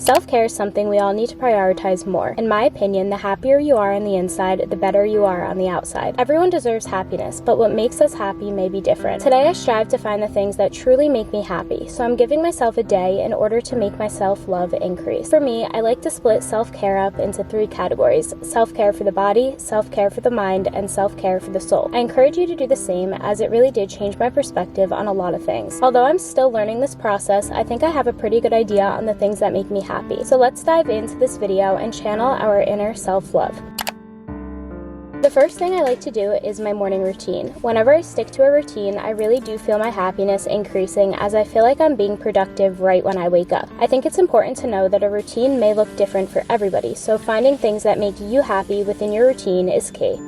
Self-care is something we all need to prioritize more. In my opinion, the happier you are on the inside, the better you are on the outside. Everyone deserves happiness, but what makes us happy may be different. Today, I strive to find the things that truly make me happy, so I'm giving myself a day in order to make my self-love increase. For me, I like to split self-care up into 3 categories: self-care for the body, self-care for the mind, and self-care for the soul. I encourage you to do the same, as it really did change my perspective on a lot of things. Although I'm still learning this process, I think I have a pretty good idea on the things that make me happy. So let's dive into this video and channel our inner self-love. The first thing I like to do is my morning routine. Whenever I stick to a routine, I really do feel my happiness increasing, as I feel like I'm being productive right when I wake up. I think it's important to know that a routine may look different for everybody, so finding things that make you happy within your routine is key.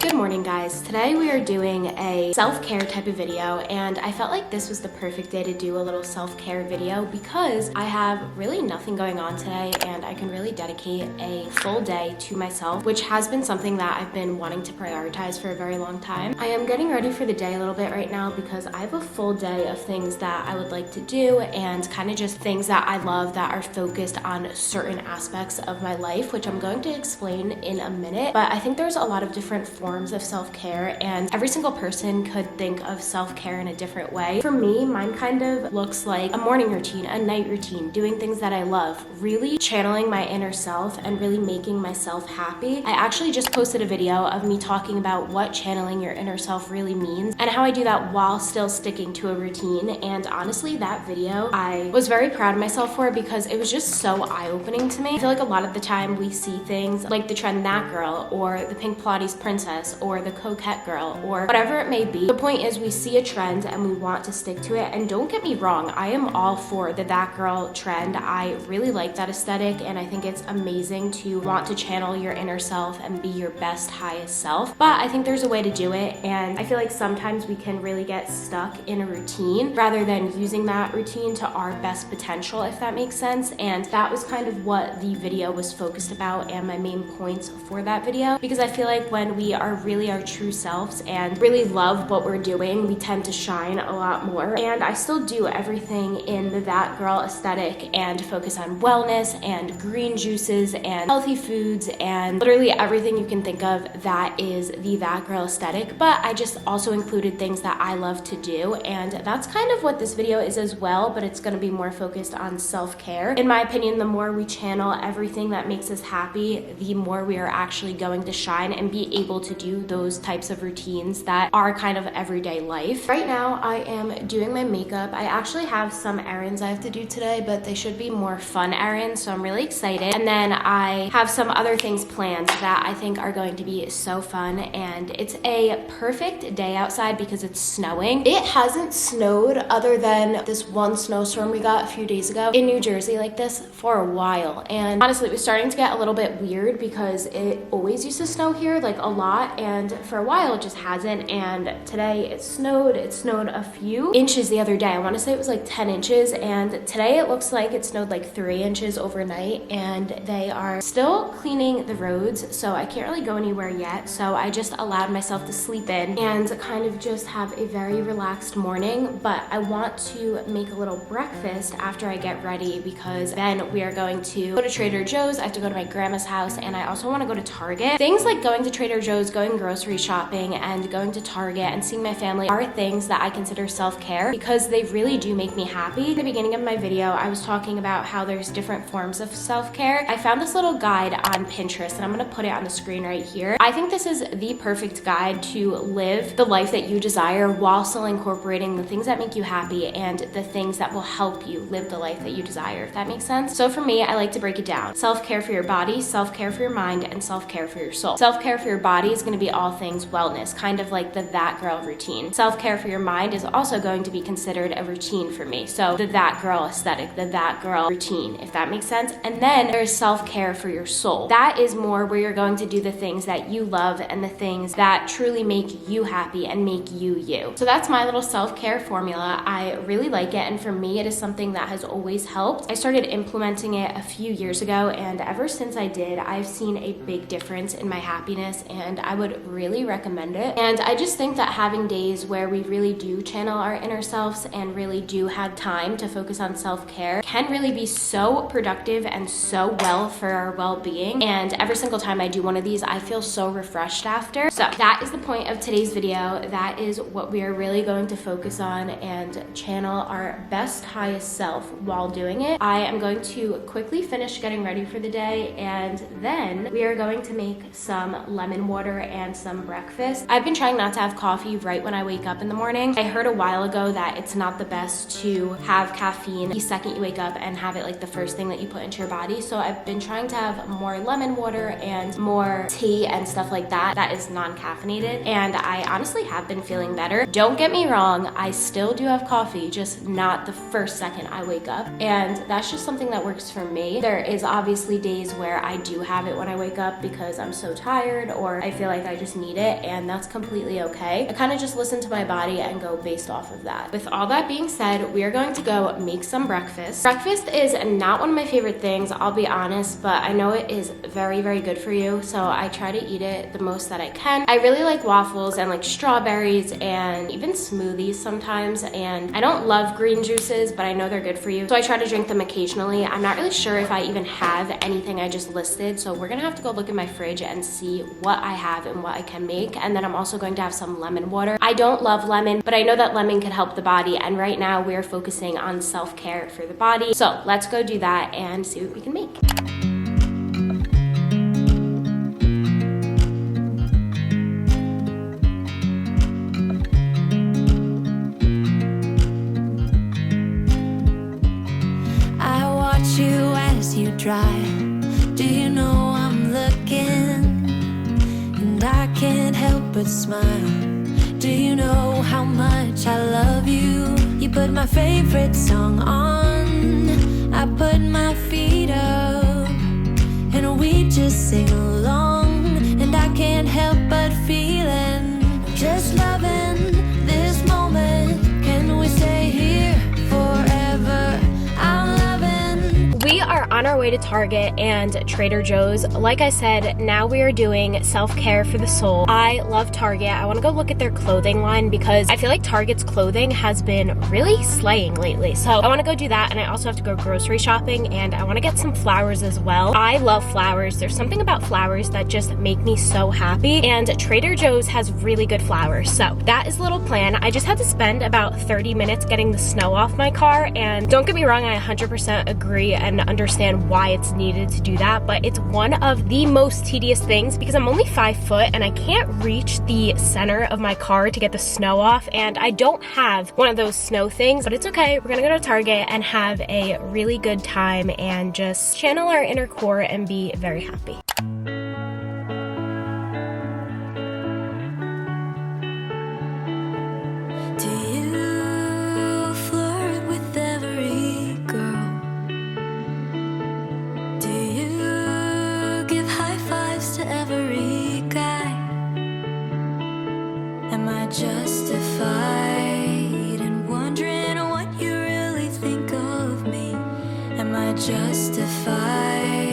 Good morning, guys. Today we are doing a self-care type of video, and I felt like this was the perfect day to do a little self-care video because I have really nothing going on today and I can really dedicate a full day to myself, which has been something that I've been wanting to prioritize for a very long time. I am getting ready for the day a little bit right now because I have a full day of things that I would like to do and kind of just things that I love that are focused on certain aspects of my life, which I'm going to explain in a minute. But I think there's a lot of different forms of self-care, and every single person could think of self-care in a different way. For me, mine kind of looks like a morning routine, a night routine, doing things that I love, really channeling my inner self and really making myself happy. I actually just posted a video of me talking about what channeling your inner self really means and how I do that while still sticking to a routine. And honestly, that video I was very proud of myself for because it was just so eye-opening to me. I feel like a lot of the time we see things like the trend That Girl or the Pink Pilates Princess or the coquette girl or whatever it may be. The point is we see a trend and we want to stick to it. And don't get me wrong, I am all for the That Girl trend. I really like that aesthetic and I think it's amazing to want to channel your inner self and be your best, highest self. But I think there's a way to do it, and I feel like sometimes we can really get stuck in a routine rather than using that routine to our best potential, if that makes sense. And that was kind of what the video was focused about and my main points for that video, because I feel like when we are really our true selves and really love what we're doing, we tend to shine a lot more. And I still do everything in the That Girl aesthetic and focus on wellness and green juices and healthy foods and literally everything you can think of that is the That Girl aesthetic. But I just also included things that I love to do, and that's kind of what this video is as well, but it's going to be more focused on self-care. In my opinion, the more we channel everything that makes us happy, the more we are actually going to shine and be able to do those types of routines that are kind of everyday life. Right now, I am doing my makeup. I actually have some errands I have to do today, but they should be more fun errands, so I'm really excited. And then I have some other things planned that I think are going to be so fun, and it's a perfect day outside because it's snowing. It hasn't snowed other than this one snowstorm we got a few days ago in New Jersey like this for a while, and honestly it was starting to get a little bit weird because it always used to snow here like a lot, and for a while it just hasn't. And today it snowed a few inches the other day. I want to say it was like 10 inches, and today it looks like it snowed like 3 inches overnight, and they are still cleaning the roads, so I can't really go anywhere yet. So I just allowed myself to sleep in and kind of just have a very relaxed morning. But I want to make a little breakfast after I get ready because then we are going to go to Trader Joe's. I have to go to my grandma's house, and I also want to go to Target. Things like going to Trader Joe's, going grocery shopping, and going to Target and seeing my family are things that I consider self-care because they really do make me happy. At the beginning of my video, I was talking about how there's different forms of self-care. I found this little guide on Pinterest, and I'm going to put it on the screen right here. I think this is the perfect guide to live the life that you desire while still incorporating the things that make you happy and the things that will help you live the life that you desire, if that makes sense. So for me, I like to break it down. Self-care for your body, self-care for your mind, and self-care for your soul. Self-care for your body is going to be all things wellness, kind of like the That Girl routine. Self-care for your mind is also going to be considered a routine for me. So the That Girl aesthetic, the That Girl routine, if that makes sense. And then there's self-care for your soul. That is more where you're going to do the things that you love and the things that truly make you happy and make you you. So that's my little self-care formula. I really like it, and for me it is something that has always helped. I started implementing it a few years ago, and ever since I did, I've seen a big difference in my happiness, and I would really really recommend it. And I just think that having days where we really do channel our inner selves and really do have time to focus on self-care can really be so productive and so well for our well-being. And every single time I do one of these, I feel so refreshed after. So that is the point of today's video. That is what we are really going to focus on and channel our best, highest self while doing it. I am going to quickly finish getting ready for the day, and then we are going to make some lemon water and some breakfast. I've been trying not to have coffee right when I wake up in the morning. I heard a while ago that it's not the best to have caffeine the second you wake up and have it like the first thing that you put into your body. So I've been trying to have more lemon water and more tea and stuff like that that is non-caffeinated, and I honestly have been feeling better. Don't get me wrong, I still do have coffee, just not the first second I wake up, and that's just something that works for me. There is obviously days where I do have it when I wake up because I'm so tired or I feel like I just need it, and that's completely okay. I kind of just listen to my body and go based off of that. With all that being said, we are going to go make some breakfast. Breakfast is not one of my favorite things, I'll be honest, but I know it is very, very good for you, so I try to eat it the most that I can. I really like waffles and like strawberries and even smoothies sometimes, and I don't love green juices, but I know they're good for you, so I try to drink them occasionally. I'm not really sure if I even have anything I just listed, so we're gonna have to go look in my fridge and see what I have and what I can make. And then I'm also going to have some lemon water. I don't love lemon, but I know that lemon can help the body, and right now we're focusing on self-care for the body, so let's go do that and see what we can make. Drive. Do you know I'm looking, and I can't help but smile? Do you know how much I love you? You put my favorite song on, I put my feet up, and we just sing along, and I can't help but feeling just loving this moment. Can we stay here forever? I'm loving. We are on our way to Target and Trader Joe's. Like I said, now we are doing self-care for the soul. I love Target. I want to go look at their clothing line because I feel like Target's clothing has been really slaying lately. So I want to go do that, and I also have to go grocery shopping, and I want to get some flowers as well. I love flowers. There's something about flowers that just make me so happy, and Trader Joe's has really good flowers. So that is a little plan. I just had to spend about 30 minutes getting the snow off my car, and don't get me wrong, I 100% agree and understand why it's needed to do that, but it's one of the most tedious things because I'm only 5 foot and I can't reach the center of my car to get the snow off, and I don't have one of those snow things, but it's okay. We're gonna go to Target and have a really good time and just channel our inner core and be very happy. Justified in wondering what you really think of me. Am I justified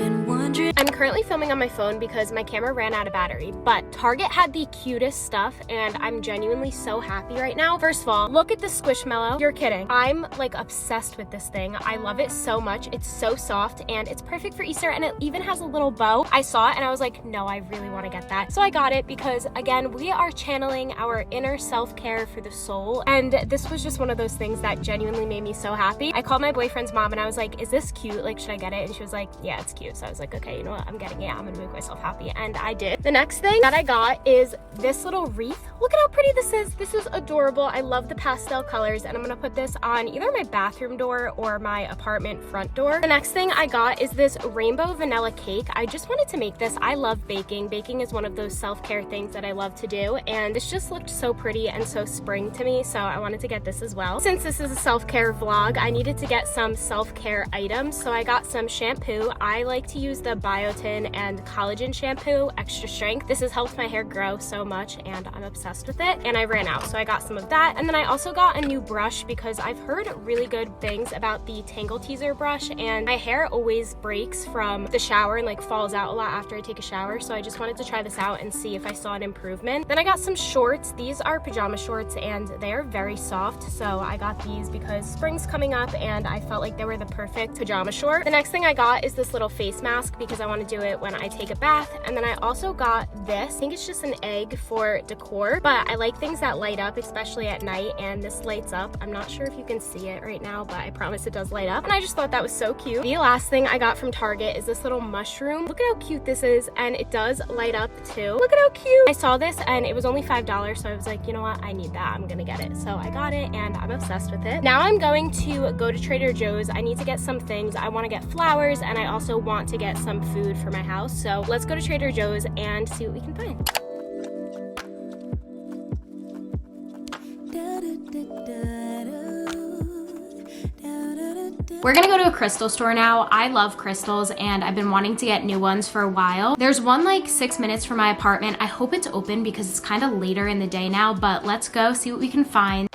in wondering? I'm currently filming on my phone because my camera ran out of battery, but Target had the cutest stuff and I'm genuinely so happy right now. First of all, look at this Squishmallow. You're kidding. I'm like obsessed with this thing. I love it so much. It's so soft and it's perfect for Easter, and it even has a little bow. I saw it and I was like, no, I really want to get that. So I got it because again, we are channeling our inner self-care for the soul, and this was just one of those things that genuinely made me so happy. I called my boyfriend's mom and I was like, is this cute? Like, should I get it? And she was like, yeah, it's cute. So I was like, okay, you know what? I'm getting it. I'm gonna make myself happy, and I did. The next thing that I got is this little wreath. Look at how pretty this is. This is adorable. I love the pastel colors, and I'm gonna put this on either my bathroom door or my apartment front door. The next thing I got is this rainbow vanilla cake. I just wanted to make this. I love baking. Baking is one of those self-care things that I love to do, and this just looked so pretty and so spring to me, so I wanted to get this as well. Since this is a self-care vlog, I needed to get some self-care items, so I got some shampoo. I like to use the By biotin and collagen shampoo, extra strength. This has helped my hair grow so much and I'm obsessed with it. And I ran out, so I got some of that. And then I also got a new brush because I've heard really good things about the Tangle Teezer brush, and my hair always breaks from the shower and like falls out a lot after I take a shower. So I just wanted to try this out and see if I saw an improvement. Then I got some shorts. These are pajama shorts and they are very soft. So I got these because spring's coming up and I felt like they were the perfect pajama short. The next thing I got is this little face mask because I want to do it when I take a bath. And then I also got this. I think it's just an egg for decor, but I like things that light up, especially at night, and this lights up. I'm not sure if you can see it right now, but I promise it does light up. And I just thought that was so cute. The last thing I got from Target is this little mushroom. Look at how cute this is, and it does light up too. Look at how cute. I saw this and it was only $5, so I was like, you know what, I need that, I'm gonna get it. So I got it and I'm obsessed with it. Now I'm going to go to Trader Joe's. I need to get some things. I want to get flowers and I also want to get some food for my house. So let's go to Trader Joe's and see what we can find. We're gonna go to a crystal store now. I love crystals and I've been wanting to get new ones for a while. There's one like 6 minutes from my apartment. I hope it's open because it's kind of later in the day now, but let's go see what we can find.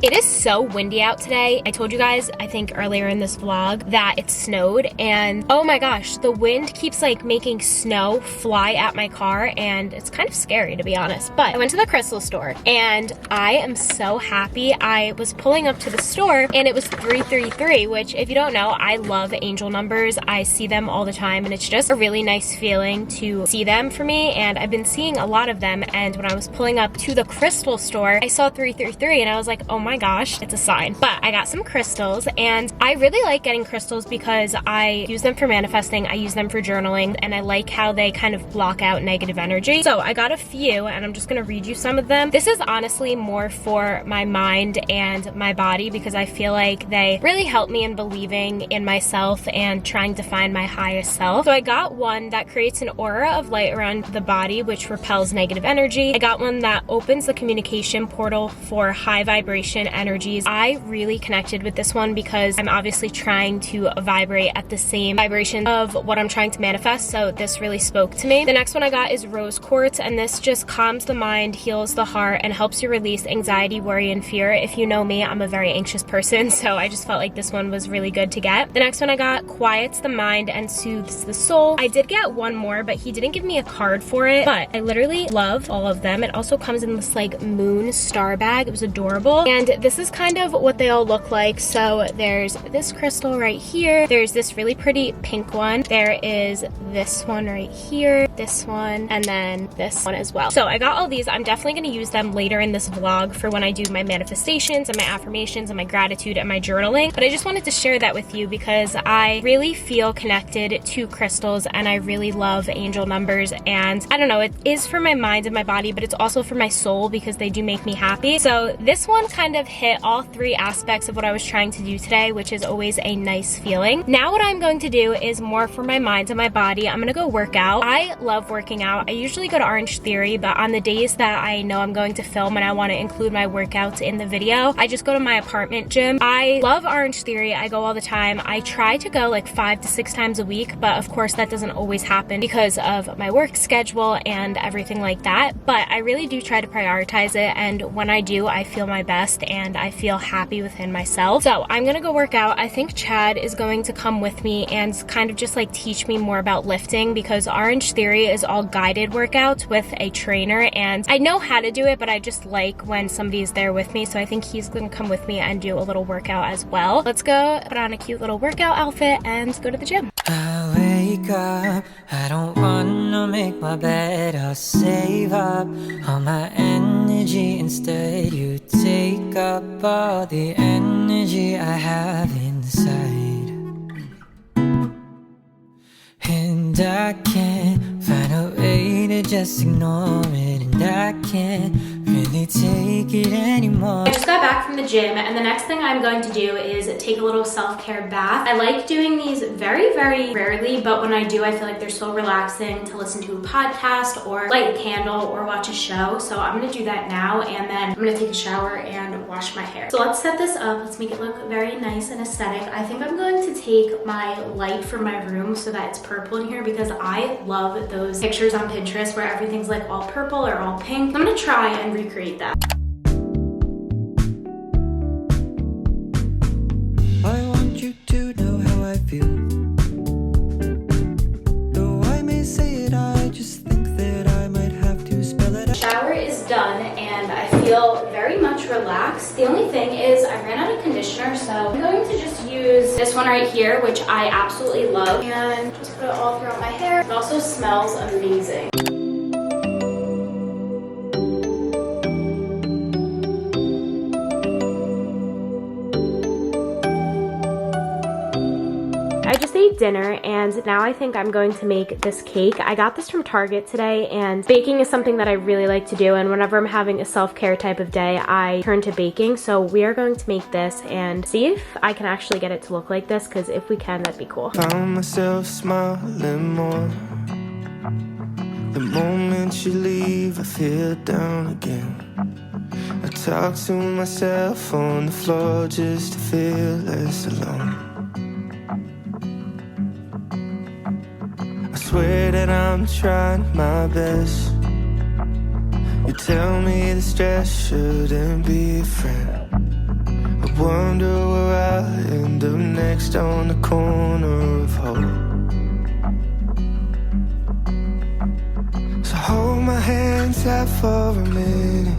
It is so windy out today. I told you guys, I think earlier in this vlog, that it snowed, and oh my gosh, the wind keeps like making snow fly at my car and it's kind of scary, to be honest. But I went to the crystal store and I am so happy. I was pulling up to the store and it was 333, which if you don't know, I love angel numbers. I see them all the time and it's just a really nice feeling to see them for me, and I've been seeing a lot of them. And when I was pulling up to the crystal store, I saw 333 and I was like, oh my gosh, it's a sign. But I got some crystals and I really like getting crystals because I use them for manifesting, I use them for journaling, and I like how they kind of block out negative energy. So I got a few and I'm just gonna read you some of them. This is honestly more for my mind and my body because I feel like they really help me in believing in myself and trying to find my highest self. So I got one that creates an aura of light around the body which repels negative energy. I got one that opens the communication portal for high vibration energies. I really connected with this one because I'm obviously trying to vibrate at the same vibration of what I'm trying to manifest, so this really spoke to me. The next one I got is rose quartz, and this just calms the mind, heals the heart, and helps you release anxiety, worry, and fear. If you know me, I'm a very anxious person, so I just felt like this one was really good to get. The next one I got quiets the mind and soothes the soul. I did get one more, but he didn't give me a card for it, but I literally love all of them. It also comes in this like moon star bag. It was adorable, and this is kind of what they all look like. So there's this crystal right here, there's this really pretty pink one, there is this one right here, this one, and then this one as well. So I got all these. I'm definitely going to use them later in this vlog for when I do my manifestations and my affirmations and my gratitude and my journaling, but I just wanted to share that with you because I really feel connected to crystals and I really love angel numbers, and I don't know, it is for my mind and my body, but it's also for my soul because they do make me happy. So this one kind of hit all three aspects of what I was trying to do today, which is always a nice feeling. Now what I'm going to do is more for my mind and my body. I'm gonna go work out. I love working out. I usually go to Orange Theory, but on the days that I know I'm going to film and I want to include my workouts in the video, I just go to my apartment gym. I love Orange Theory. I go all the time. I try to go like 5 to 6 times a week, but of course that doesn't always happen because of my work schedule and everything like that, but I really do try to prioritize it, and when I do, I feel my best and I feel happy within myself. So I'm gonna go work out. I think Chad is going to come with me and kind of just like teach me more about lifting because Orange Theory is all guided workouts with a trainer, and I know how to do it, but I just like when somebody is there with me, so I think he's gonna come with me and do a little workout as well. Let's go put on a cute little workout outfit and go to the gym. I wake up, I don't wanna make my bed, I'll save up all my energy. Instead you take up all the energy I have inside, and I can't find a way to just ignore it, and I can't really take it anymore. I just got back from the gym, and the next thing I'm going to do is take a little self-care bath. I like doing these very, very rarely, but when I do, I feel like they're so relaxing to listen to a podcast or light a candle or watch a show. So I'm gonna do that now, and then I'm gonna take a shower and wash my hair. So let's set this up. Let's make it look very nice and aesthetic. I think I'm going to take my light from my room so that it's purple in here, because I love those pictures on Pinterest where everything's like all purple or all pink. I'm gonna try and recreate that. I want you to know how I feel. Though I may say it, I just think that I might have to spell it out. Shower is done and I feel very much relaxed. The only thing is I ran out of conditioner, so I'm going to just use this one right here, which I absolutely love, and just put it all throughout my hair. It also smells amazing. I just ate dinner and now I think I'm going to make this cake. I got this from Target today, and baking is something that I really like to do, and whenever I'm having a self-care type of day, I turn to baking. So we are going to make this and see if I can actually get it to look like this, because if we can, that'd be cool. Found myself smiling more. The moment you leave, I feel down again. I talk to myself on the floor just to feel less alone. I swear that I'm trying my best. You tell me the stress shouldn't be a friend. I wonder where I'll end up next, on the corner of hope. So hold my hands out for a minute.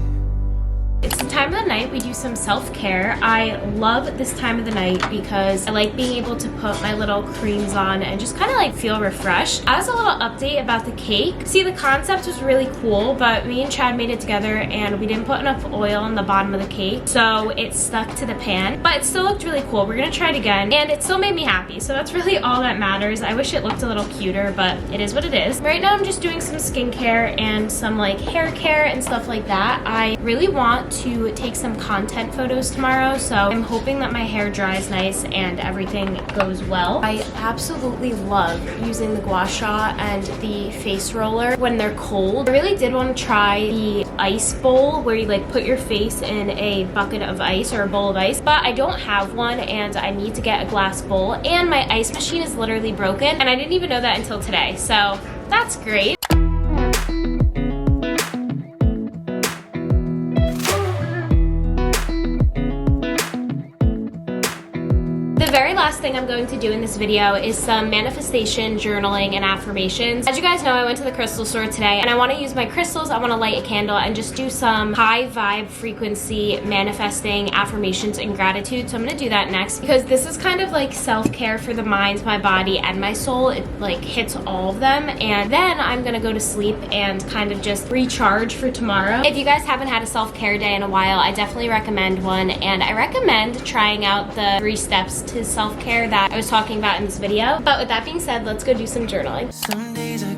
It's the time of the night we do some self-care. I love this time of the night because I like being able to put my little creams on and just kind of like feel refreshed. As a little update about the cake, see, the concept was really cool, but me and Chad made it together and we didn't put enough oil on the bottom of the cake, so it stuck to the pan, but it still looked really cool. We're gonna try it again, and it still made me happy, so that's really all that matters. I wish it looked a little cuter, but it is what it is. Right now I'm just doing some skincare and some like hair care and stuff like that. I really want to take some content photos tomorrow, so I'm hoping that my hair dries nice and everything goes well. I absolutely love using the gua sha and the face roller when they're cold. I really did want to try the ice bowl where you like put your face in a bucket of ice or a bowl of ice, but I don't have one and I need to get a glass bowl, and my ice machine is literally broken, and I didn't even know that until today, so that's great. The very last thing I'm going to do in this video is some manifestation, journaling, and affirmations. As you guys know, I went to the crystal store today and I want to use my crystals. I want to light a candle and just do some high vibe frequency manifesting affirmations and gratitude. So I'm going to do that next because this is kind of like self-care for the mind, my body, and my soul. It like hits all of them, and then I'm going to go to sleep and kind of just recharge for tomorrow. If you guys haven't had a self-care day in a while, I definitely recommend one, and I recommend trying out the 3 steps to self-care that I was talking about in this video. But with that being said, let's go do some journaling. Some days I